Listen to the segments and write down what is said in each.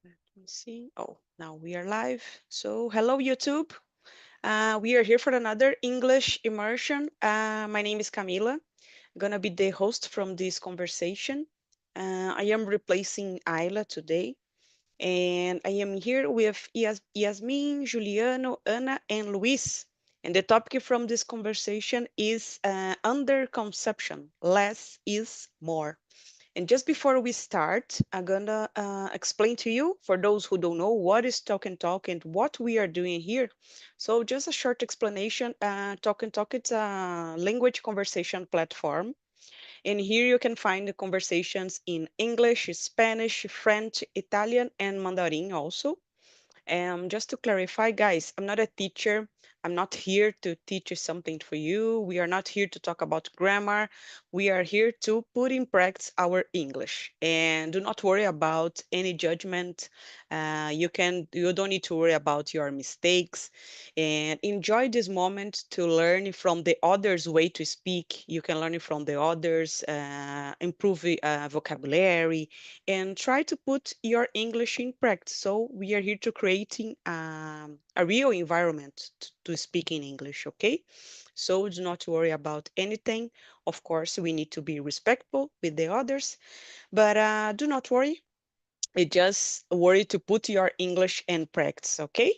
Let me see. Oh, now we are live. So, hello, YouTube. We are here for another English immersion. My name is Camila. I'm gonna be the host from this conversation. I am replacing Ayla today, and I am here with Yasmin, Juliano, Ana, and Luis. And the topic from this conversation is underconsumption. Less is more. And just before we start, I'm gonna explain to you, for those who don't know, what is Talk and Talk and what we are doing here. So just a short explanation. Talk and Talk, it's a language conversation platform. And here you can find the conversations in English, Spanish, French, Italian, and Mandarin also. Just to clarify, guys, I'm not a teacher. I'm not here to teach you something for you. We are not here to talk about grammar. We are here to put in practice our English. And do not worry about any judgment. You don't need to worry about your mistakes. And enjoy this moment to learn from the others' way to speak. You can learn from the others, improve vocabulary, and try to put your English in practice. So we are here to creating a real environment to speak in English, okay? So do not worry about anything. Of course, we need to be respectful with the others, but do not worry. Just worry to put your English in practice, okay?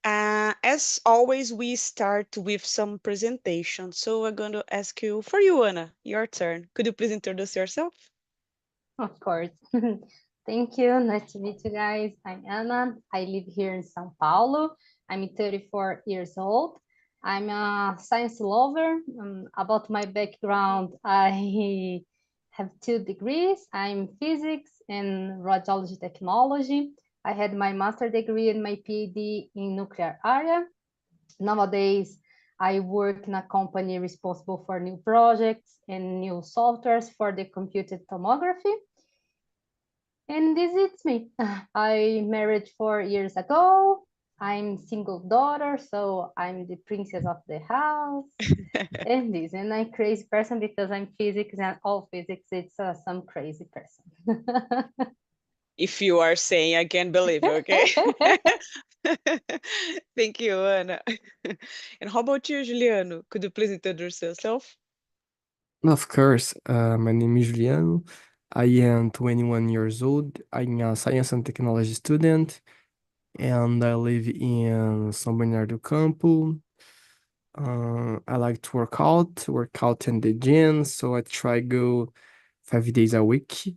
As always, we start with some presentation. So I'm going to ask you, for you, Anna, your turn. Could you please introduce yourself? Of course. Thank you. Nice to meet you guys. I'm Anna. I live here in São Paulo. I'm 34 years old. I'm a science lover. About my background, I have 2 degrees. I'm physics and radiology technology. I had my master degree and my PhD in nuclear area. Nowadays, I work in a company responsible for new projects and new softwares for the computed tomography. And this is me. I married 4 years ago. I'm single daughter, so I'm the princess of the house. And this, and I'm crazy person because I'm physics and all physics, it's some crazy person. If you are saying, I can't believe you, okay? Thank you, Anna. And how about you, Juliano? Could you please introduce yourself? Of course, my name is Juliano. I am 21 years old. I'm a science and technology student, and I live in São Bernardo do Campo. I like to work out in the gym, so I try go 5 days a week.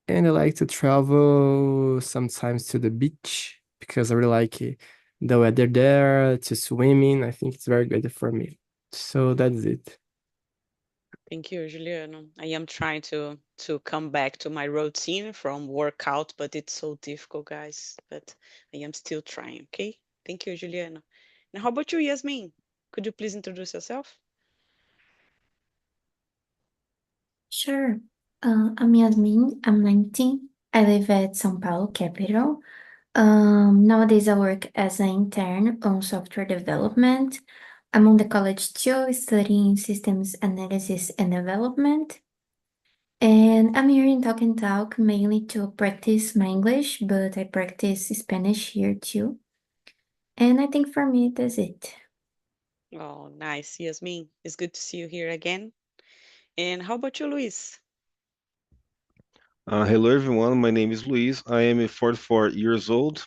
And I like to travel sometimes to the beach because I really like the weather there, to swimming. I think it's very good for me. So that's it. Thank you, Juliano. I am trying to come back to my routine from workout, but it's so difficult, guys. But I am still trying, okay? Thank you, Juliano. And how about you, Yasmin? Could you please introduce yourself? Sure. I'm Yasmin. I'm 19. I live at São Paulo, capital. Nowadays, I work as an intern on software development. I'm on the college too, studying systems analysis and development. And I'm here in Talk and Talk mainly to practice my English, but I practice Spanish here too. And I think for me, that's it. Oh, nice, Yasmin. It's good to see you here again. And how about you, Luis? Hello everyone, my name is Luis. I am 44 years old.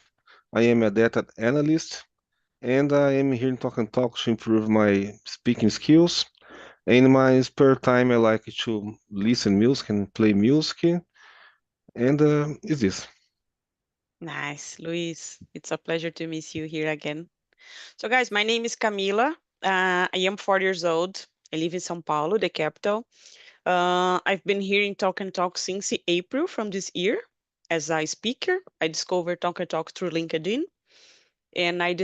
I am a data analyst and I am here in Talk and Talk to improve my speaking skills. In my spare time, I like to listen music and play music. And is this? Nice, Luis. It's a pleasure to meet you here again. So, guys, my name is Camila. I am 40 years old. I live in São Paulo, the capital. I've been here in Talk and Talk since April from this year as a speaker. I discovered Talk and Talk through LinkedIn, and I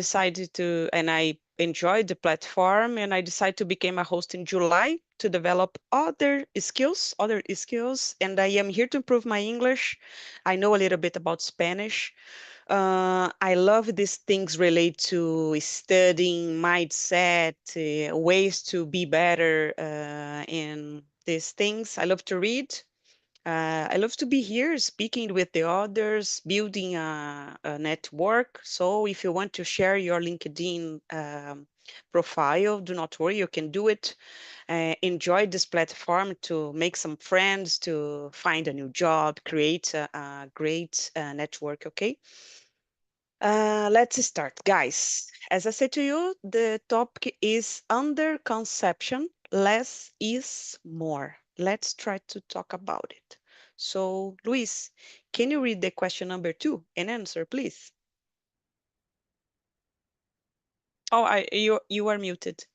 enjoyed the platform, and I decided to become a host in July to develop other skills, and I am here to improve my English. I know a little bit about Spanish. I love these things related to studying, mindset, ways to be better in these things. I love to read. I love to be here speaking with the others, building a network. So if you want to share your LinkedIn profile, do not worry, you can do it. Enjoy this platform to make some friends, to find a new job, create a great network, okay? Let's start, guys. As I said to you, the topic is under conception. Less is more. Let's try to talk about it. So, Luis, can you read the question number two and answer, please? Oh, you are muted.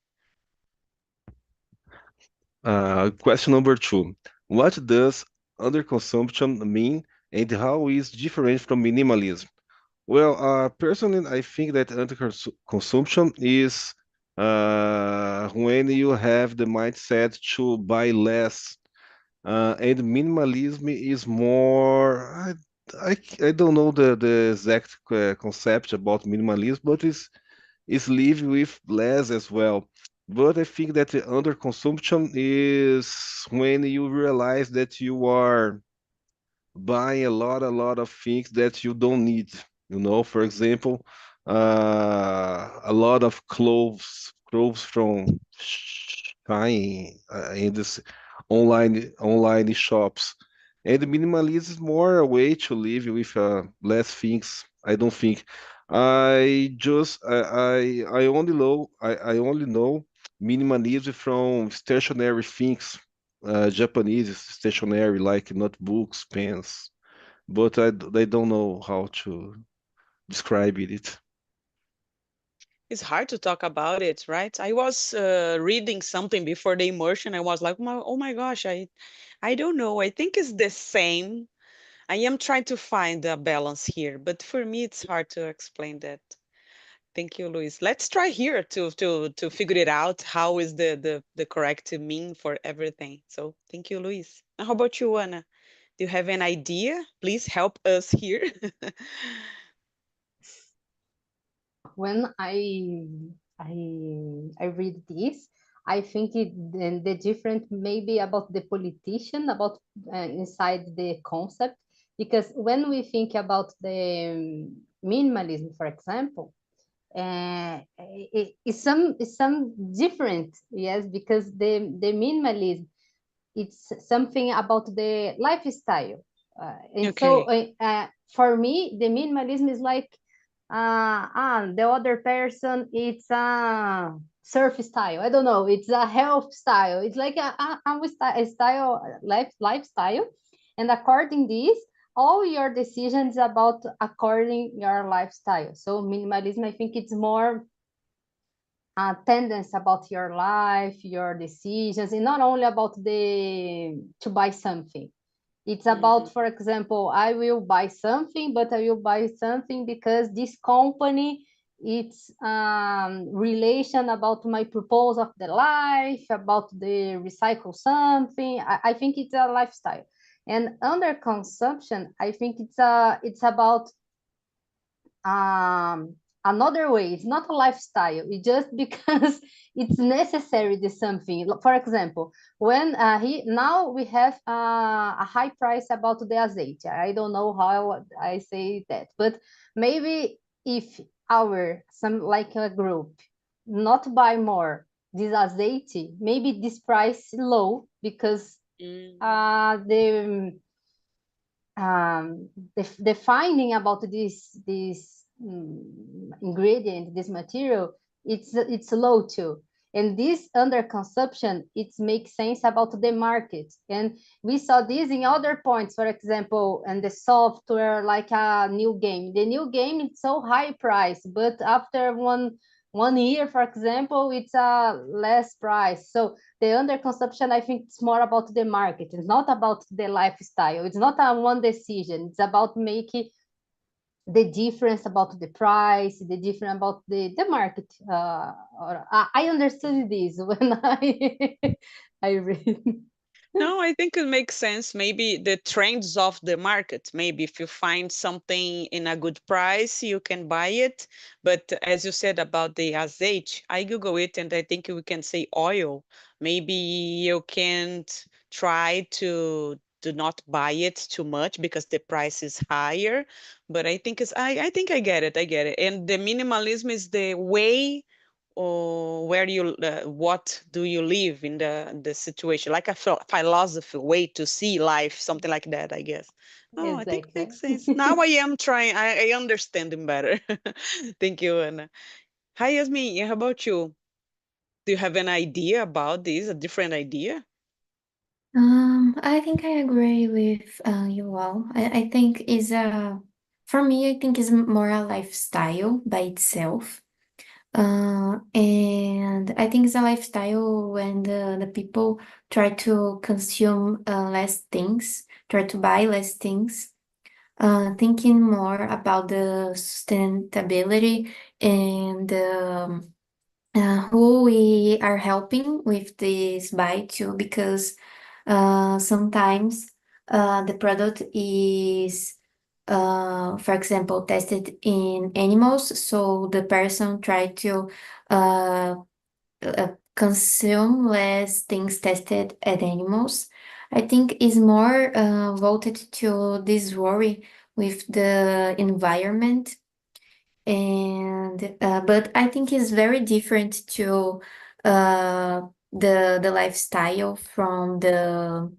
Question number two. What does underconsumption mean and how is different from minimalism? Well, personally, I think that underconsumption is when you have the mindset to buy less, and minimalism is more. I don't know the exact concept about minimalism, but it's live with less as well. But I think that the underconsumption is when you realize that you are buying a lot of things that you don't need. For example, a lot of clothes from Shine in this online shops. And minimalism is more a way to live with less things. I don't think. I only know minimalism from stationary things, Japanese stationery like notebooks, pens, but I don't know how to describe it. It's hard to talk about it, right? I was reading something before the immersion. I was like, oh my gosh, I don't know. I think it's the same. I am trying to find a balance here, but for me, it's hard to explain that. Thank you, Luis. Let's try here to figure it out. How is the correct mean for everything? So thank you, Luis. Now, how about you, Anna? Do you have an idea? Please help us here. When I read this, I think the different maybe about the politician about inside the concept, because when we think about the minimalism, for example, it's some different, yes, because the minimalism, it's something about the lifestyle, and so Okay. for me the minimalism is like the other person, it's a surf style, I don't know, it's a health style, it's like a style, lifestyle, and according this all your decisions about according your lifestyle. So minimalism, I think it's more tendency about your life, your decisions, and not only about the to buy something. It's about, Mhm. for example, I will buy something, but I will buy something because this company, it's relation about my purpose of the life, about the recycle something. I think it's a lifestyle. And under consumption, I think it's about um, another way. It's not a lifestyle. It's just because it's necessary. This something. For example, when he now we have a high price about the azeite. I don't know how I say that, but maybe if our some like a group not buy more this azeite, maybe this price low because Mm. the finding about this ingredient, this material, it's low too. And this under consumption, it makes sense about the market. And we saw this in other points, for example, and the software, like a new game. The new game is so high price, but after one year, for example, it's a less price. So the underconsumption, I think it's more about the market. It's not about the lifestyle. It's not a one decision. It's about making the difference about the price, the difference about the market. I understood this when I read. No, I think it makes sense. Maybe the trends of the market. Maybe if you find something in a good price, you can buy it. But as you said about the azeite, I Google it and I think we can say oil. Maybe you can't try do not buy it too much because the price is higher. But I think I think I get it. I get it. And the minimalism is the way or where you what do you live in the situation, like a philosophy way to see life, something like that, I guess. Oh, I think it Exactly. makes sense now. I am trying, I understand him better. Thank you, Anna. Hi, Yasmin, how about you? Do you have an idea about this, a different idea? I think I agree with you all. I think is a for me. I think is more a lifestyle by itself. And I think it's a lifestyle when the people try to consume less things, try to buy less things, thinking more about the sustainability and who we are helping with this buy too, because sometimes the product is, for example, tested in animals, so the person try to uh, consume less things tested at animals. I think is more voted to this worry with the environment, and but I think it's very different to uh, the lifestyle from the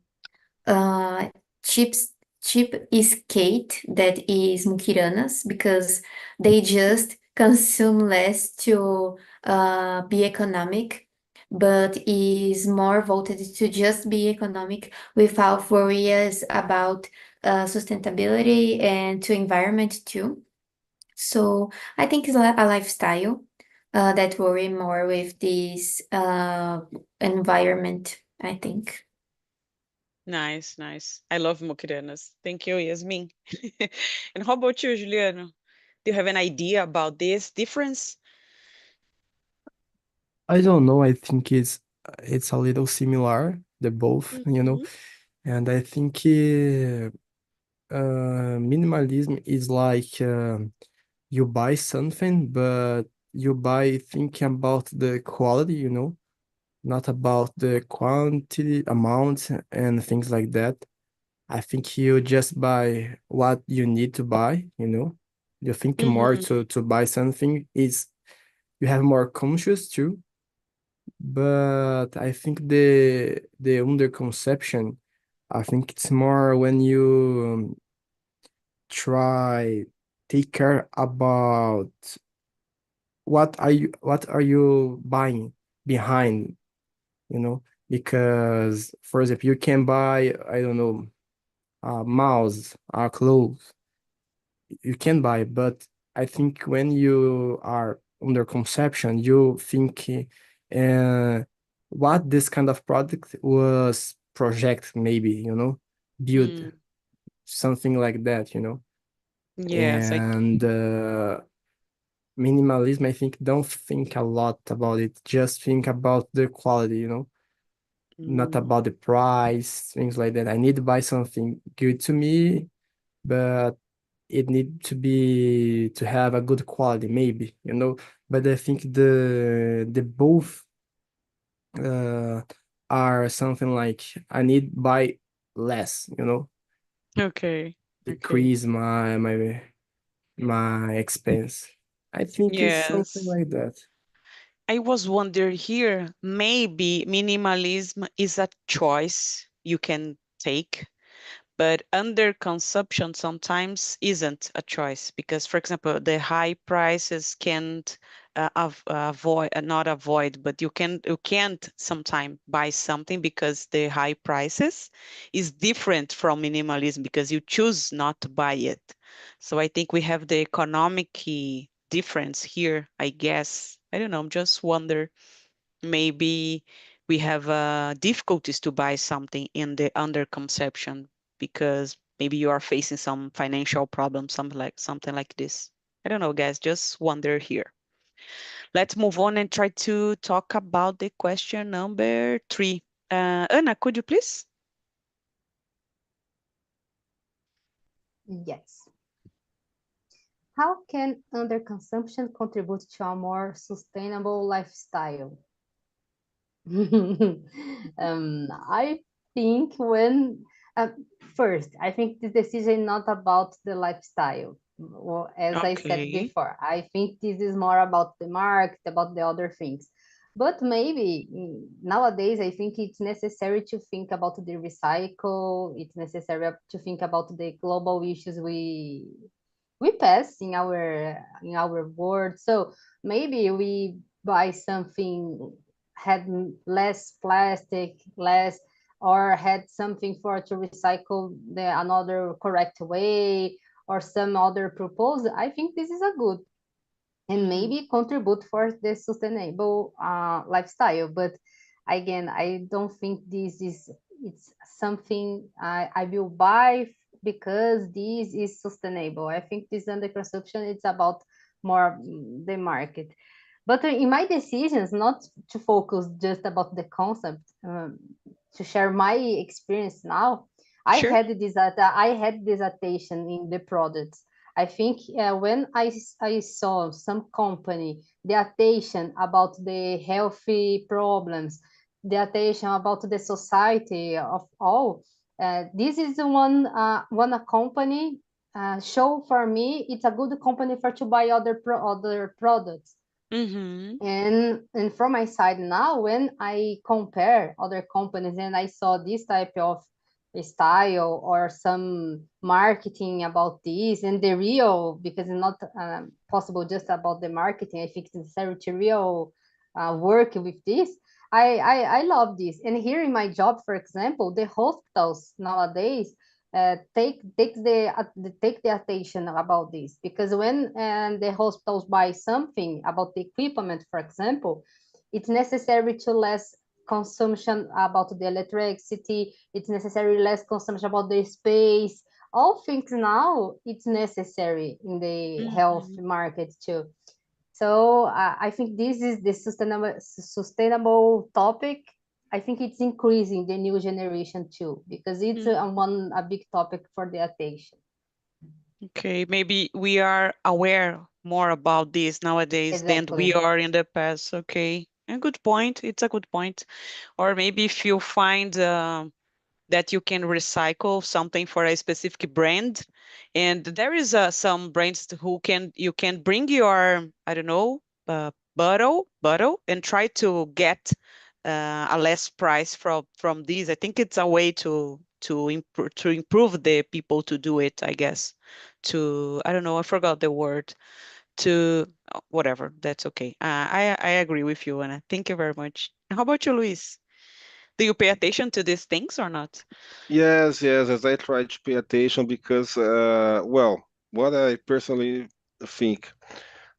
uh, chips cheap skate that is Mukiranas, because they just consume less to be economic, but is more voted to just be economic without worries about sustainability and to environment too. So I think it's a lifestyle that worry more with this environment, I think. Nice, nice. I love mokirenas. Thank you, Yasmin. And how about you, Juliano? Do you have an idea about this difference? I don't know. I think it's a little similar, the both, Mhm. and I think minimalism is like you buy something, but you buy thinking about the quality, not about the quantity, amount, and things like that. I think you just buy what you need to buy. You think more Mhm. to buy something is you have more conscious too. But I think the underconception, I think it's more when you try take care about what are you buying behind, you know, because for example, you can buy, I don't know, a mouse, a clothes, you can buy, but I think when you are under conception, you think uh, what this kind of product was project, maybe, build Mm. something like that. Yes, I. And minimalism, I think, don't think a lot about it, just think about the quality, not Mm. about the price, things like that. I need to buy something good to me, but it need to have a good quality, maybe. But I think the both uh are something like I need buy less, Okay. Okay. decrease my expense. I think it's something Yes. like that. I was wondering here, maybe minimalism is a choice you can take, but under consumption sometimes isn't a choice because, for example, the high prices can't avoid, not avoid, but you can't sometime buy something because the high prices is different from minimalism because you choose not to buy it. So I think we have the economic difference here, I guess. I don't know, just wonder, maybe we have difficulties to buy something in the underconception because maybe you are facing some financial problems, something like this. I don't know, guys, just wonder here. Let's move on and try to talk about the question number 3. Anna, could you please? Yes. How can underconsumption contribute to a more sustainable lifestyle? I think when Uh, First, I think the decision is not about the lifestyle. Well, as I said Okay. before, I think this is more about the market, about the other things. But maybe nowadays, I think it's necessary to think about the recycle. It's necessary to think about the global issues we pass in our world. So maybe we buy something had less plastic, less, or had something for to recycle the another correct way, or some other proposal. I think this is a good and Mhm. maybe contribute for the sustainable lifestyle. But again, I don't think this is it's something I will buy because this is sustainable. I think this under consumption it's about more the market. But in my decisions, not to focus just about the concept, to share my experience now, Sure. I had this attention in the products. I think when I saw some company, the attention about the healthy problems, the attention about the society of all, this is the one a company show for me. It's a good company for to buy other products. Mm-hmm. And from my side now, when I compare other companies and I saw this type of style or some marketing about this and the real, because it's not possible just about the marketing. I think it's necessary to real work with this. I love this. And here in my job, for example, the hospitals nowadays take the attention about this, because when the hospitals buy something about the equipment, for example, it's necessary to less consumption about the electricity. It's necessary less consumption about the space. All things now it's necessary in the health Mm-hmm. market too. So I think this is the sustainable topic. I think it's increasing the new generation too, because it's a big topic for the attention. Okay, maybe we are aware more about this nowadays than we Exactly. are in the past. Okay, a good point. It's a good point. Or maybe if you find that you can recycle something for a specific brand, and there is some brands who can you can bring your I don't know bottle and try to get a less price from these. I think it's a way to improve the people to do it, I guess. To I don't know, I forgot the word. To whatever, that's okay. I agree with you, Anna. Thank you very much. How about you, Luis? Do you pay attention to these things or not? Yes, yes, as I try to pay attention because, well, what I personally think,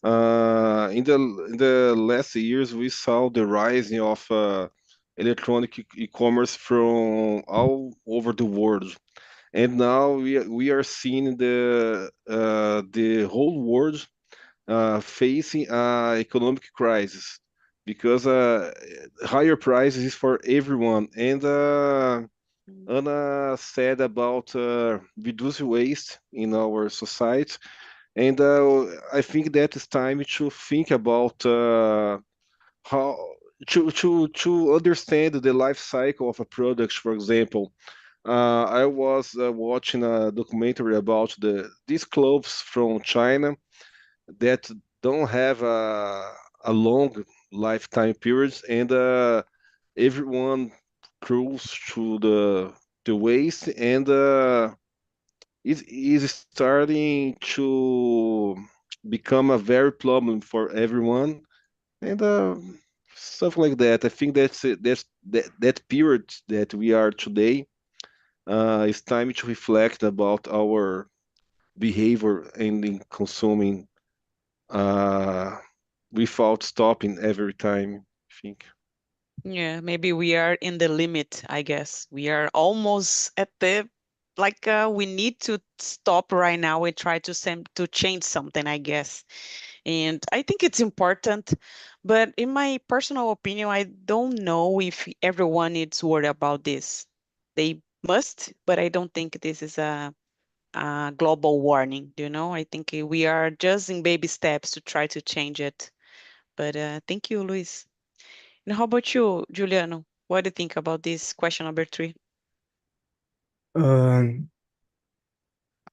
in the last years we saw the rising of electronic e-commerce from all over the world, and now we are seeing the whole world facing economic crisis because higher prices is for everyone, and Anna said about reduce waste in our society, and I think that it's time to think about how to understand the life cycle of a product. For example, I was watching a documentary about these clothes from China that don't have a long lifetime periods, and everyone cruise to the waste, and it is starting to become a very problem for everyone, and stuff like that. I think that period that we are today. It's time to reflect about our behavior and in consuming uh, without stopping every time. I think. Yeah, maybe we are in the limit, I guess. We are almost at the like we need to stop right now and try to change something, I guess. And I think it's important, but in my personal opinion, I don't know if everyone is worried about this. They must, but I don't think this is a global warning, you know? I think we are just in baby steps to try to change it. But thank you, Luis. And how about you, Juliano? What do you think about this question number three? Um,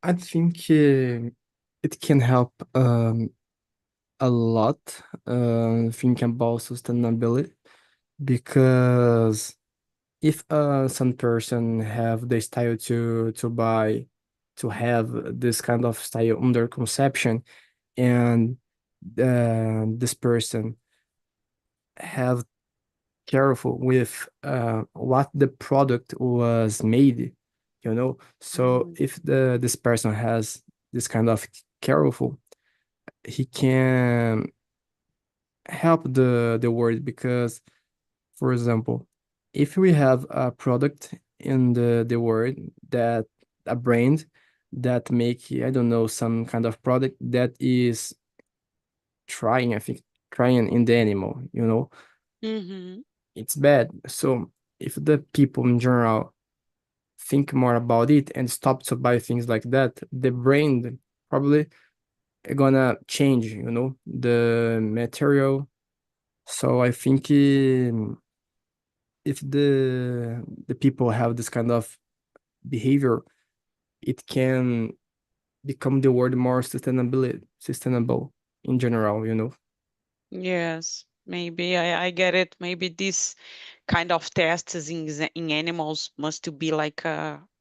I think it can help a lot thinking about sustainability because if some person have the style to buy to have this kind of style under conception and this person have careful with what the product was made, you know. So Mhm. if this person has this kind of careful, he can help the world because, for example, if we have a product in the world that a brand that make, I don't know, some kind of product that is trying, I think, trying in the animal, you know, Mhm. it's bad. So if the people in general think more about it and stop to buy things like that, the brand probably gonna change, you know, the material. So I think if the people have this kind of behavior, it can become the world more sustainable in general, you know. Yes, maybe I get it. Maybe this kind of tests in animals must to be like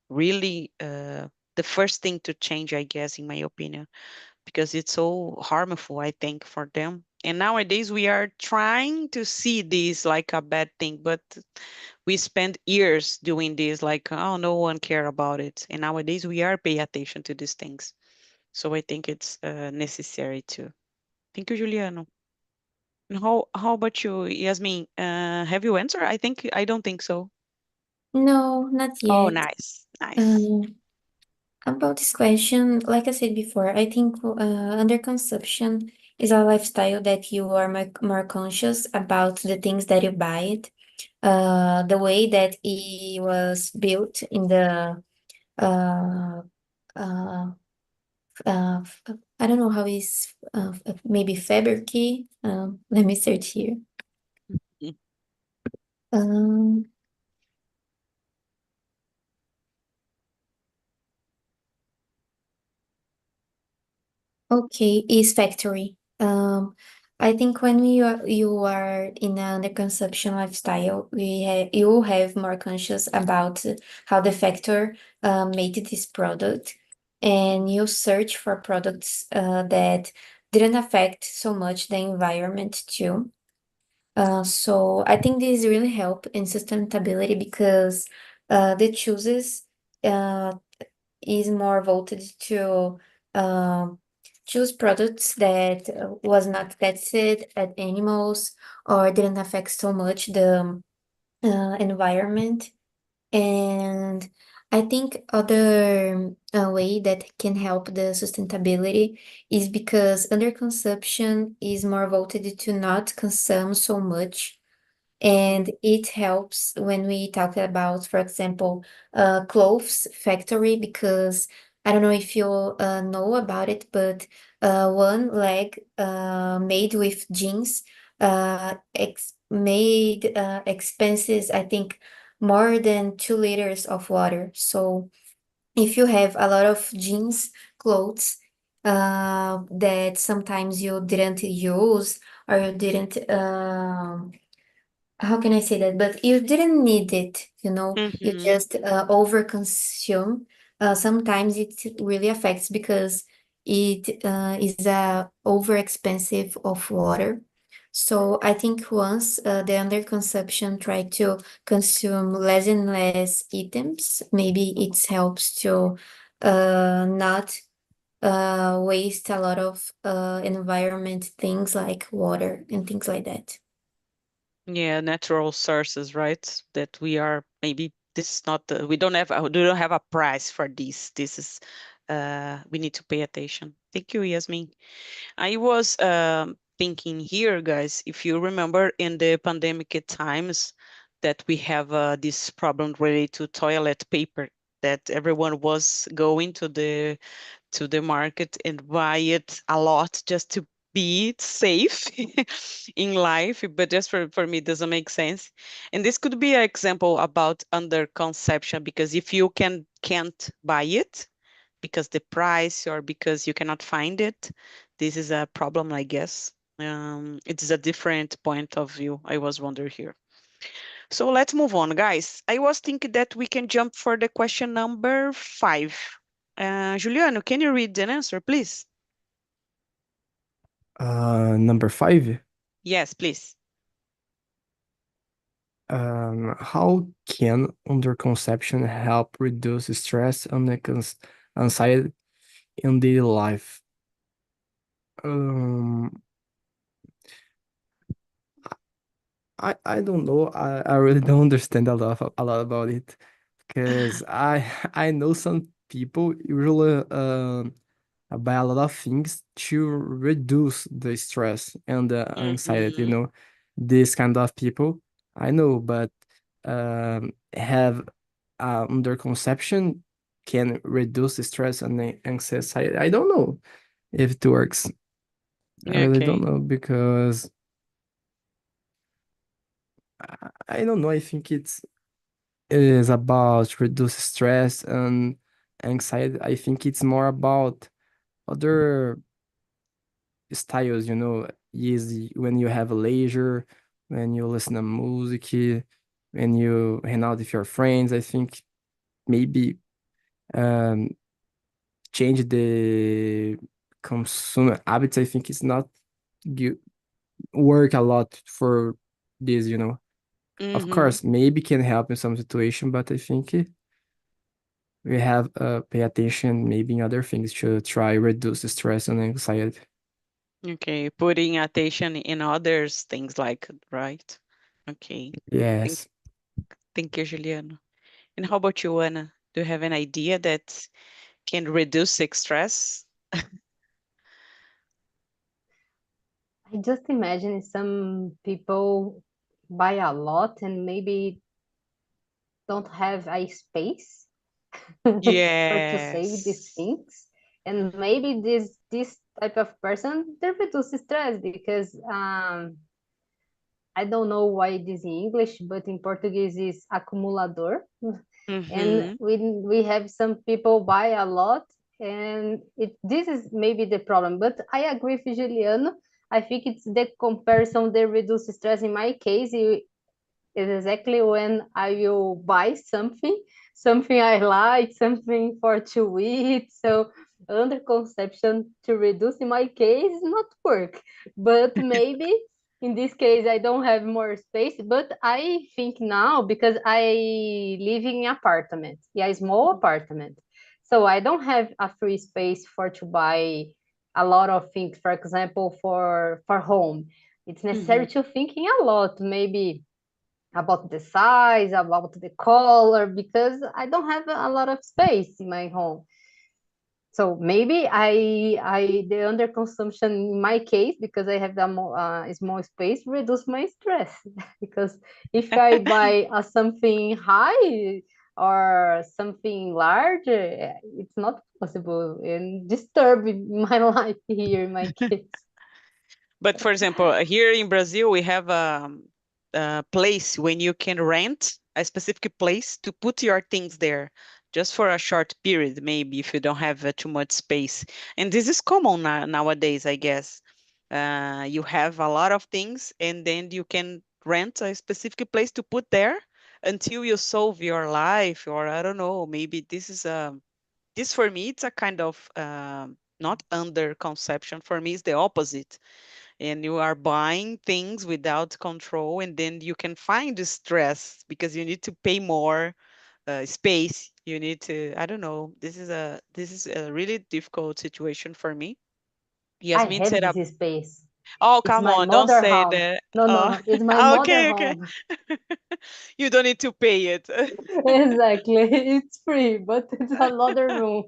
really the first thing to change, I guess, in my opinion, because it's so harmful, I think, for them. And nowadays we are trying to see this like a bad thing, but we spend years doing this, like, oh, no one care about it. And nowadays we are pay attention to these things. So I think it's necessary too. Thank you, Juliano. And how about you, Yasmin? Have you answered? I don't think so. No, not Oh, yet. nice, nice. Um, about this question, like I said before, I think underconsumption is a lifestyle that you are more conscious about the things that you buy. The way that it was built in the uh, uh, I don't know how is maybe fabricy. Let me search here. Mm. Um, okay, is factory. I think when you are in a under consumption lifestyle, you have more conscious about how the factor made this product, and you search for products that didn't affect so much the environment too. So I think this really help in sustainability because the choices uh, is more voted to um, choose products that was not tested at animals or didn't affect so much the environment. And I think other way that can help the sustainability is because underconsumption is more voted to not consume so much, and it helps when we talk about, for example, clothes factory, because I don't know if you know about it, but one leg made with jeans made expenses, I think, more than 2 liters of water. So if you have a lot of jeans clothes that sometimes you didn't use, or you didn't how can I say that? But you didn't need it, you Mm-hmm. just overconsume. Sometimes it really affects because it is over expensive of water. So I think once the underconsumption try to consume less and less items, maybe it helps to not waste a lot of environment things like water and things like that. Yeah, natural sources, right? That we are maybe this is not we don't have a price for this. This is we need to pay attention. Thank you, Yasmin. I was thinking here, guys, if you remember in the pandemic times that we have this problem related to toilet paper, that everyone was going to the market and buy it a lot just be safe in life, but just for me, it doesn't make sense. And this could be an example about under conception, because if you can't buy it because the price or because you cannot find it, this is a problem, I guess. It is a different point of view. I was wondering here. So let's move on, guys. I was thinking that we can jump for the question number 5. Juliano, can you read the answer, please? Number 5. Yes, please. How can underconception help reduce stress and anxiety in daily life? Um, I don't know. I really don't understand a lot about it because I know some people usually buy a lot of things to reduce the stress and the anxiety, Mm-hmm. This kind of people I know, but have under conception can reduce the stress and the anxiety. I don't know if it works. I really don't Okay. know because I don't know. I think it is about reduce stress and anxiety. I think it's more about other styles, is when you have leisure, when you listen to music, when you hang out with your friends. I think maybe um change the consumer habits. I think it's not good, work a lot for this. Of Mm-hmm. course, maybe can help in some situation, but I think we have pay attention maybe in other things to try reduce the stress and anxiety. Okay. Putting attention in others, things like, right? Okay. Thank, Yes. thank you, Juliano. And how about you, Anna? Do you have an idea that can reduce stress? I just imagine some people buy a lot and maybe don't have a space for to save these Yes. things. And maybe this type of person they reduce stress because I don't know why it is in English, but in Portuguese is acumulador. And Mm-hmm. we have some people buy a lot, and this is maybe the problem. But I agree with Juliano. I think it's the comparison they reduce stress. In my case, is exactly when I will buy something I like, something for to eat. So under conception to reduce in my case not work. But maybe in this case I don't have more space. But I think now because I live in apartment, yeah, a small apartment. So I don't have a free space for to buy a lot of things, for example, for home. It's Mm-hmm. necessary to thinking a lot, maybe about the size, about the color, because I don't have a lot of space in my home. So maybe the underconsumption in my case, because I have a small space, reduce my stress. Because if I buy something high or something large, it's not possible and disturb my life here in my case. But for example, here in Brazil, we have a place when you can rent a specific place to put your things there just for a short period, maybe if you don't have too much space. And this is common nowadays, I guess. You have a lot of things, and then you can rent a specific place to put there until you solve your life, or I don't know, maybe this is a this for me, it's a kind of not under conception. For me, it's the opposite, and you are buying things without control, and then you can find the stress because you need to pay more space. You need to, I don't know, this is a really difficult situation for me. I Yasmin have said this up. space. Oh, It's come my on, don't mother say home. that. No, no, Oh. no. It's my mother Okay, okay. home. You don't need to pay it. Exactly. It's free, but it's another room.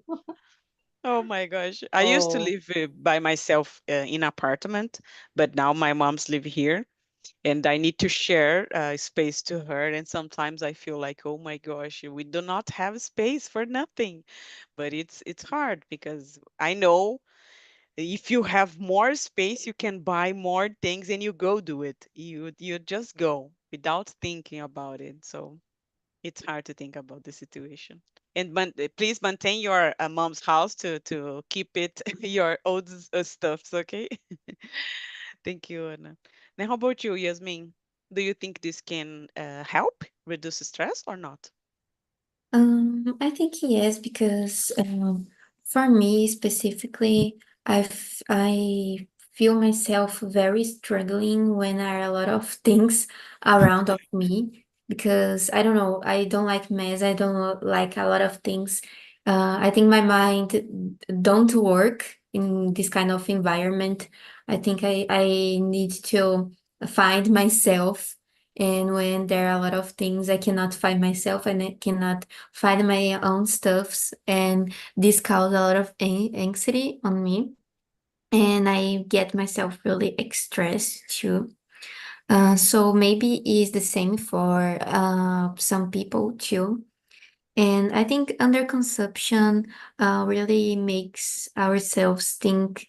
Oh my gosh, I used to Oh, live by myself in apartment, but now my mom's live here, and I need to share space to her. And sometimes I feel like, oh my gosh, we do not have space for nothing. But it's hard because I know. If you have more space, you can buy more things and you go do it. You just go without thinking about it. So it's hard to think about the situation. And please maintain your mom's house to keep it your old stuffs, okay? Thank you, Anna. Now, how about you, Yasmin? Do you think this can help reduce stress or not? I think yes, because for me specifically, I feel myself very struggling when there are a lot of things around of me because I don't know, I don't like mess, I don't like a lot of things. I think my mind don't work in this kind of environment. I think I need to find myself. And when there are a lot of things, I cannot find myself and I cannot find my own stuffs, and this caused a lot of anxiety on me, and I get myself really stressed too. So maybe it's the same for some people too. And I think underconsumption really makes ourselves think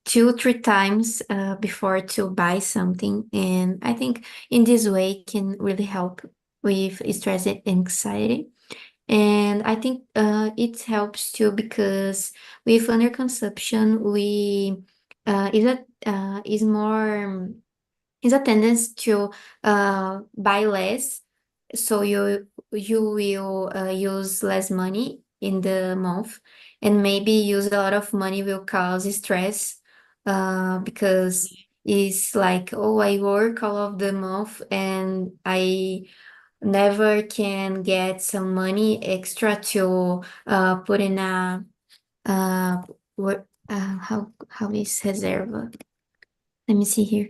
two, three times before to buy something. And I think in this way can really help with stress and anxiety. And I think it helps too because with underconsumption, we is more is a tendency to buy less, so you will use less money in the month, and maybe use a lot of money will cause stress because it's like, oh, I work all of the month and I never can get some money extra to put in a what how is reserva? Let me see here.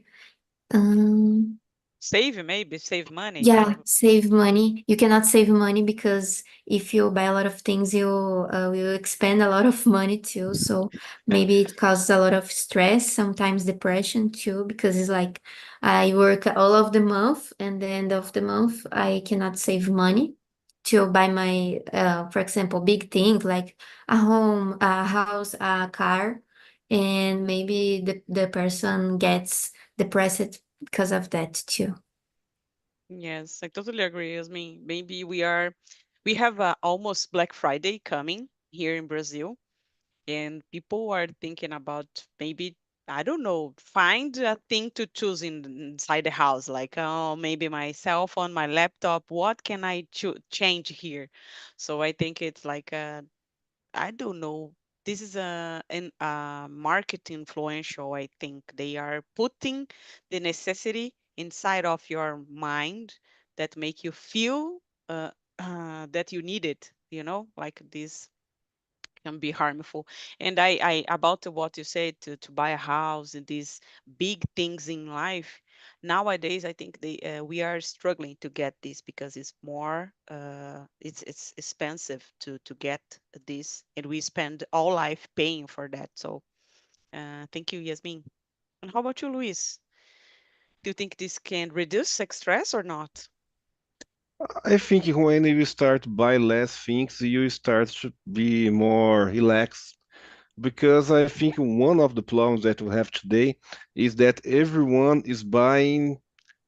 Um, Save, maybe save money, yeah, probably. save money. You cannot save money because if you buy a lot of things, you will expend a lot of money too. So maybe it causes a lot of stress, sometimes depression too, because it's like I work all of the month and the end of the month I cannot save money to buy my, for example, big things like a home, a house, a car, and maybe the person gets depressed because of that too. Yes, I totally agree. I mean, maybe we have almost Black Friday coming here in Brazil, and people are thinking about maybe, I don't know, find a thing to choose inside the house, like, oh, maybe my cell phone, my laptop, what can I change here? So I think it's like I don't know. This is a market influential. I think they are putting the necessity inside of your mind that make you feel that you need it. Like this can be harmful. And I about what you said to buy a house and these big things in life. Nowadays, I think we are struggling to get this because it's more it's expensive to get this, and we spend all life paying for that. So thank you, Yasmin. And how about you, Luis? Do you think this can reduce sex stress or not? I think when you start buy less things, you start to be more relaxed because I think one of the problems that we have today is that everyone is buying,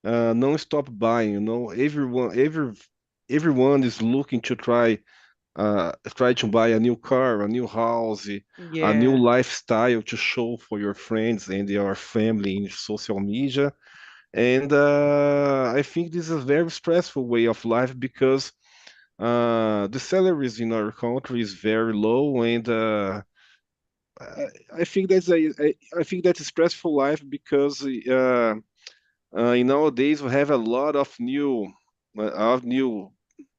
non-stop buying. Everyone is looking to try to buy a new car, a new house, a new Yeah. lifestyle to show for your friends and your family in social media. And I think this is a very stressful way of life because the salaries in our country is very low, and I, I think I think that's a stressful life because nowadays we have a lot of new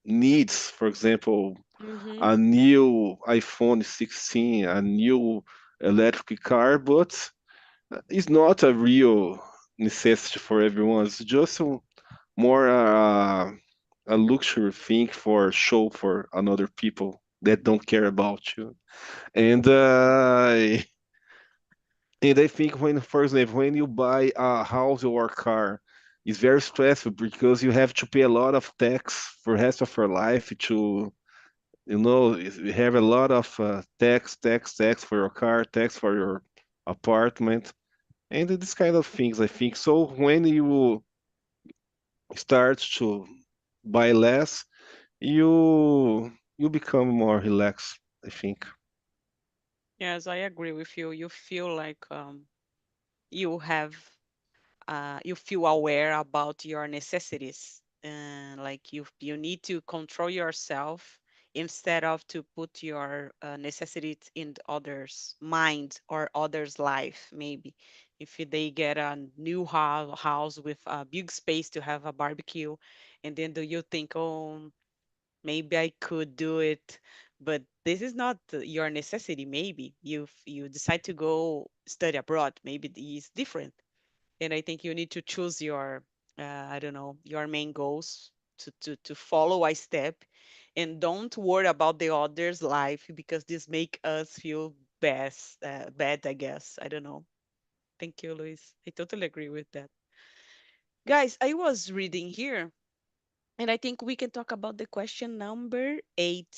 needs. For example, Mm-hmm. a new iPhone 16, a new electric car, but it's not a real necessity for everyone. It's just more a luxury thing for show for another people that don't care about you. And and I think when, for example, when you buy a house or a car, it's very stressful because you have to pay a lot of tax for the rest of your life to, you have a lot of tax for your car, tax for your apartment, and this kind of things, I think. So when you start to buy less, you become more relaxed, I think. Yes, I agree with you. You feel like you have you feel aware about your necessities, and like you need to control yourself instead of to put your necessities in others' mind or others' life. Maybe if they get a new house with a big space to have a barbecue, and then do you think, oh, maybe I could do it, but this is not your necessity. Maybe you decide to go study abroad. Maybe it's different, and I think you need to choose your I don't know, your main goals to follow a step, and don't worry about the other's life, because this make us feel bad, I guess. I don't know. Thank you, Luis. I totally agree with that. Guys, I was reading here, and I think we can talk about the question number 8.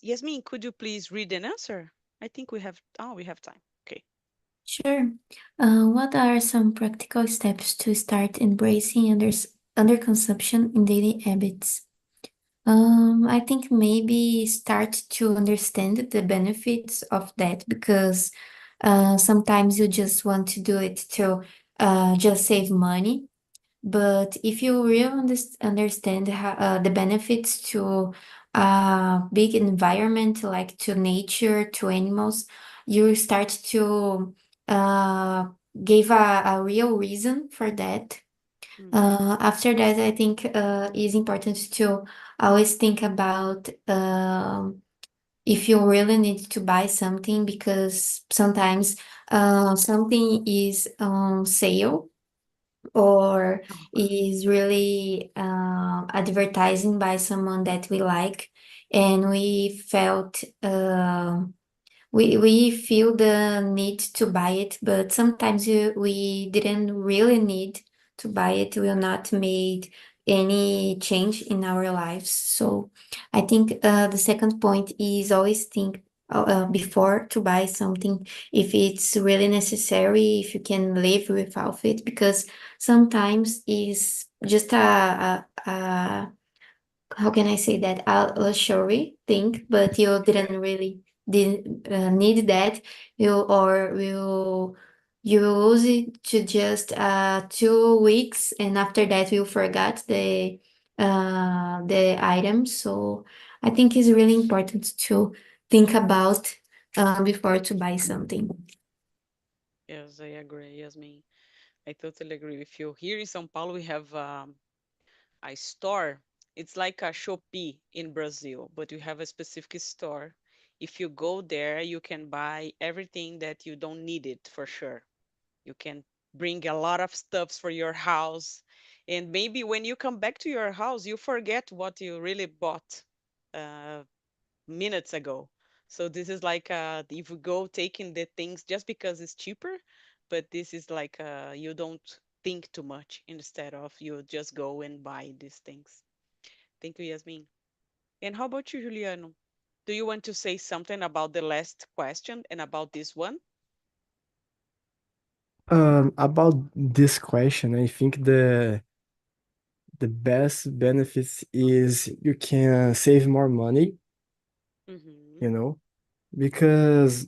Yasmin, could you please read and answer? I think we have time. Okay. Sure. What are some practical steps to start embracing underconsumption in daily habits? I think maybe start to understand the benefits of that, because sometimes you just want to do it to just save money. But if you really understand the benefits to big environment, like to nature, to animals, you start to uh, give a real reason for that. Mm-hmm. After that, I think it's important to always think about if you really need to buy something, because sometimes something is on sale or is really advertising by someone that we like, and we feel the need to buy it, but sometimes we didn't really need to buy it. We are not made any change in our lives. So I think the second point is always think before to buy something, if it's really necessary, if you can live without it, because sometimes it's just a how can I say that, a luxury thing, but you didn't really need that. You use it to just 2 weeks, and after that you forgot the item. So I think it's really important to think about before to buy something. Yes, I agree, Yasmin. I totally agree with you. Here in São Paulo, we have a store. It's like a Shopee in Brazil, but you have a specific store. If you go there, you can buy everything that you don't need it for sure. You can bring a lot of stuffs for your house. And maybe when you come back to your house, you forget what you really bought uh, minutes ago. So this is like if you go taking the things just because it's cheaper, but this is like you don't think too much, instead of you just go and buy these things. Thank you, Yasmin. And how about you, Juliano? Do you want to say something about the last question and about this one? About this question, I think the best benefits is you can save more money, Mm-hmm. you know, because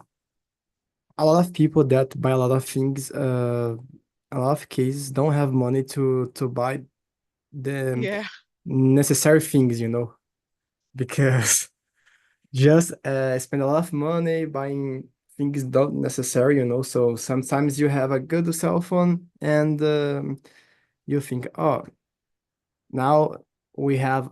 a lot of people that buy a lot of things, a lot of cases don't have money to buy the Yeah. necessary things, because just spend a lot of money buying things not necessary, So sometimes you have a good cell phone and you think, oh, now we have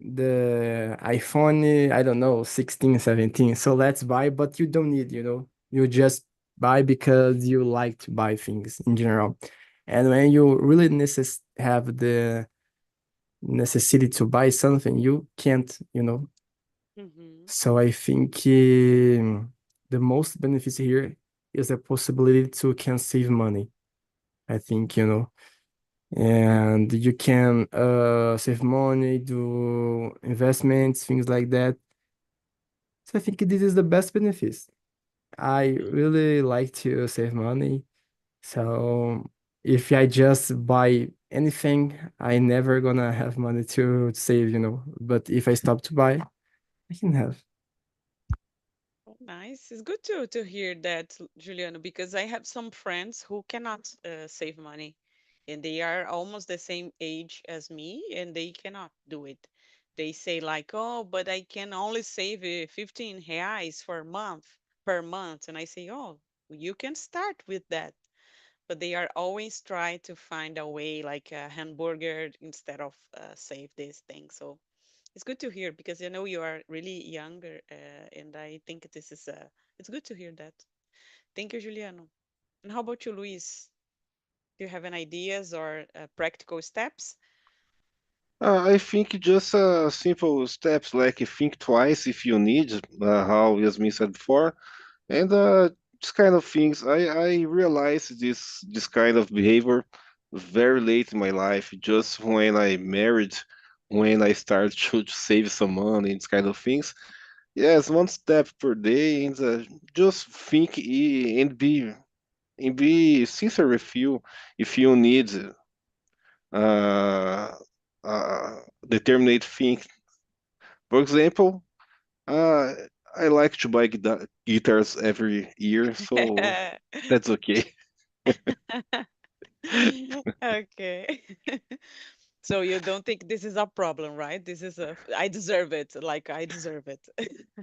the iPhone, I don't know, 16, 17. So let's buy, but you don't need, You just buy because you like to buy things in general. And when you really have the necessity to buy something, you can't. Mm-hmm. So I think the most benefits here is the possibility to can save money. I think, and you can save money, do investments, things like that. So I think this is the best benefits. I really like to save money. So if I just buy anything, I never gonna have money to save, But if I stop to buy, I can have. Oh, nice. It's good to hear that, Juliano, because I have some friends who cannot save money, and they are almost the same age as me, and they cannot do it. They say like, "Oh, but I can only save 15 reais for a month per month," and I say, "Oh, you can start with that." But they are always trying to find a way, like a hamburger instead of save this thing. So it's good to hear because I know you are really younger, and I think this is it's good to hear that. Thank you, Juliano. And how about you, Luis? Do you have any ideas or practical steps? I think just simple steps like think twice if you need, how Yasmin said before, and this kind of things. I realized this kind of behavior very late in my life, just when I married, when I started to save some money, and this kind of things. Yes, one step per day, and just think and be sincere with you. If you need uh, determinate thing, for example, uh, I like to buy guitars every year, so that's okay. Okay. So you don't think this is a problem, right? This is a I deserve it, like I deserve it.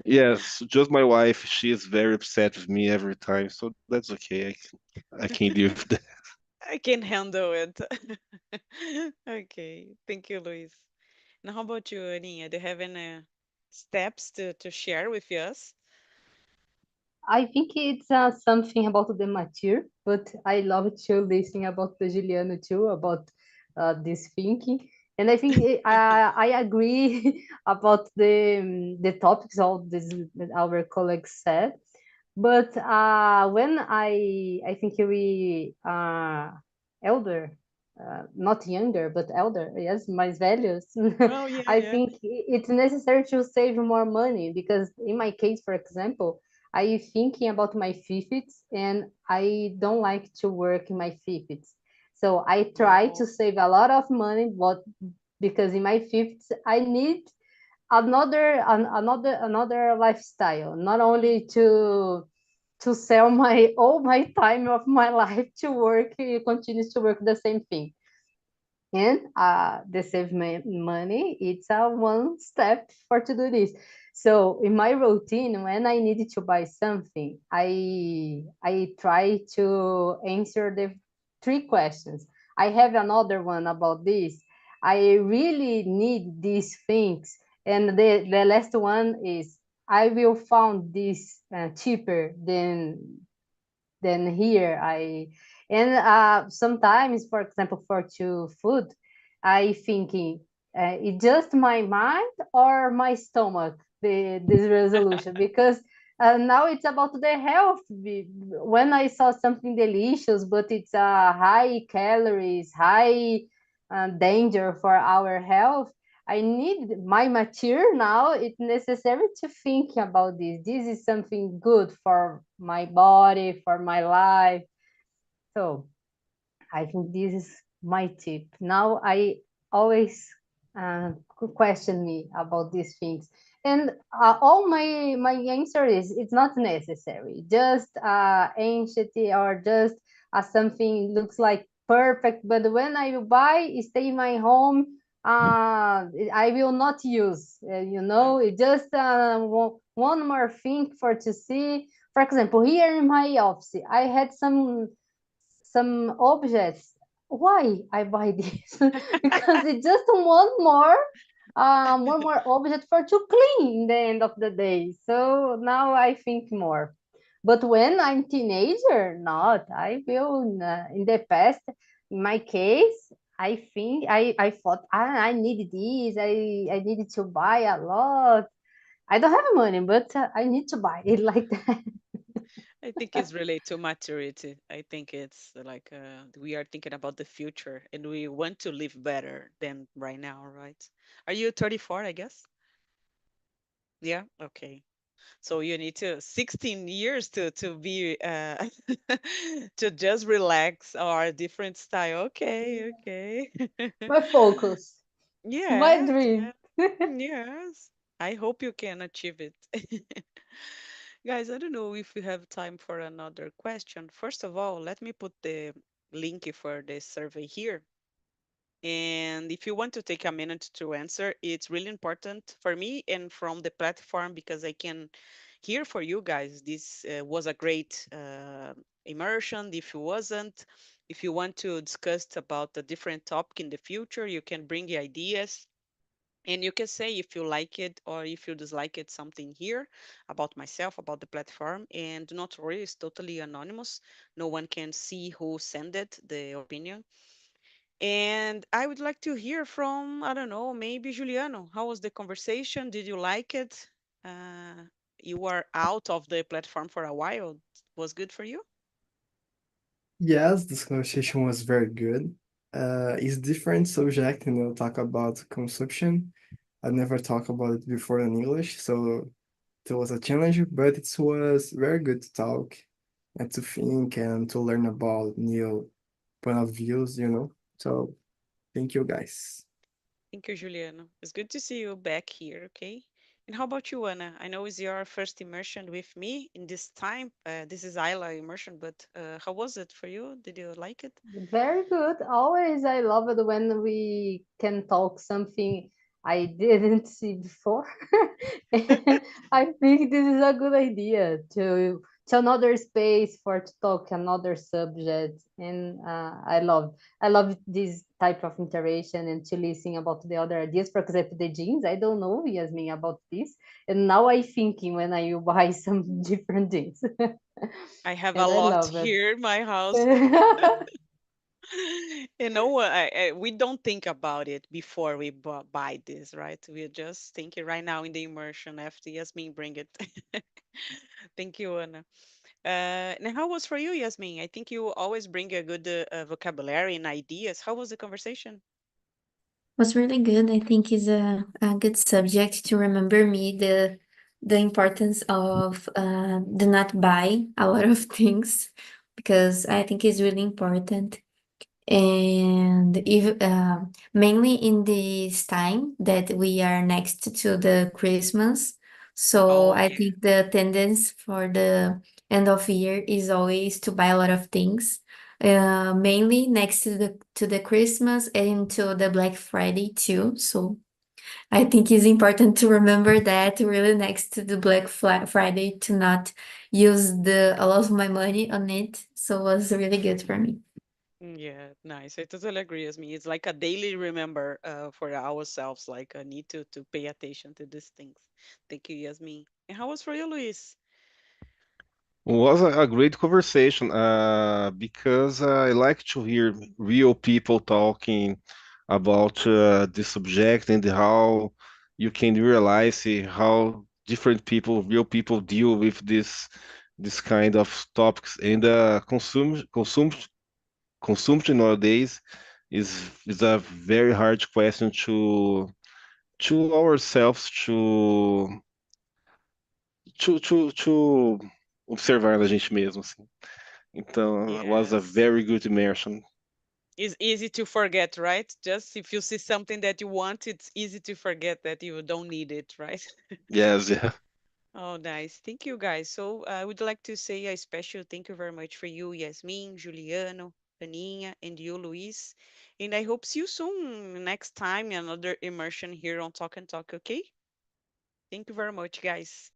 Yes, just my wife. She is very upset with me every time, so that's okay. I can deal with that. I can handle it. Okay. Thank you, Luis. And how about you, Aninha? Do you have any steps to share with us? I think it's something about the mature, but I love to listen about the Juliano too, about this thinking. And I think I agree about the topics all this that our colleagues said. But when I think we elder, not younger, but elder, yes, mais velhos, Oh, yeah, I yeah. think it's necessary to save more money because in my case, for example, I thinking about my fifties and I don't like to work in my fifties. So I try to Oh, save a lot of money, but because in my fifties I need another lifestyle, not only to sell my all my time of my life to work, continues to work the same thing. And the save money, it's a one step for to do this. So in my routine, when I needed to buy something, I try to answer the three questions. I have another one about this. I really need these things. And the last one is I will find this cheaper than here. I and sometimes, for example, for to food, I thinking it just my mind or my stomach this resolution because now it's about the health. When I saw something delicious, but it's high calories, high danger for our health. I need my mature now. It's necessary to think about this. This is something good for my body, for my life. So I think this is my tip. Now I always question me about these things, and all my answer is it's not necessary. Just anxiety or just something looks like perfect, but when I buy, stay in my home. I will not use. It just one more thing for to see. For example, here in my office, I had some objects. Why I buy this? Because it's just one more object for to clean in the end of the day. So now I think more. But when I'm teenager, not. I will in the past. In my case, I think I thought I needed this. I needed to buy a lot. I don't have money, but I need to buy it like that. I think it's related to maturity. I think it's like we are thinking about the future and we want to live better than right now, right? Are you 34, I guess? Yeah, okay. So you need to 16 years to be to just relax or different style. Okay, okay. My focus, my Yes, dream. yes, yes. I hope you can achieve it. Guys, I don't know if we have time for another question. First of all, let me put the link for the survey here. And if you want to take a minute to answer, it's really important for me and from the platform because I can hear for you guys. This was a great immersion. If it wasn't, if you want to discuss about a different topic in the future, you can bring the ideas and you can say if you like it or if you dislike it, something here about myself, about the platform. And do not worry, it's totally anonymous. No one can see who sent it, the opinion. And I would like to hear from, I don't know, maybe Juliano. How was the conversation? Did you like it? Uh, you were out of the platform for a while. Was good for you? Yes, this conversation was very good. It's different subject, talk about consumption. I never talked about it before in English, so it was a challenge, but it was very good to talk and to think and to learn about new point of views. So thank you guys. Thank you, Juliano. It's good to see you back here, okay? And how about you, Anna? I know it's your first immersion with me in this time. This is Isla immersion, but how was it for you? Did you like it? Very good. Always, I love it when we can talk something I didn't see before. And I think this is a good idea to another space for to talk another subject. And I love this type of interaction and to listen about the other ideas. For example, the jeans. I don't know, Yasmin, about this, and now I thinking when I will buy some different jeans, I have a and I lot love it. here in my house. We don't think about it before we buy this, right? We're just thinking right now in the immersion after Yasmin bring it. Thank you, Anna. And how was for you, Yasmin? I think you always bring a good vocabulary and ideas. How was the conversation? Was really good. I think is a good subject to remember me the importance of do not buy a lot of things because I think it's really important. And if mainly in this time that we are next to the Christmas, so Oh, I yeah. think the tendency for the end of year is always to buy a lot of things, mainly next to the Christmas and to the Black Friday too. So I think it's important to remember that really next to the Friday to not use the a lot of my money on it. So it was really good for me. Yeah, nice. I totally agree with me. It's like a daily remember for ourselves, like I need to pay attention to these things. Thank you, Yasmin. And how was for you, Luis? Was a great conversation because I like to hear real people talking about this subject and how you can realize how different people, real people, deal with this kind of topics. And consumption nowadays is a very hard question to ourselves to observar da gente mesmo, assim. Então, it was a Yes. very good immersion. It's easy to forget, right? Just if you see something that you want, it's easy to forget that you don't need it, right? Yes, yeah. Oh, nice. Thank you, guys. So I would like to say a special thank you very much for you, Yasmin, Juliano, Aninha, and you, Luis. And I hope see you soon next time, another immersion here on Talk and Talk, okay? Thank you very much, guys.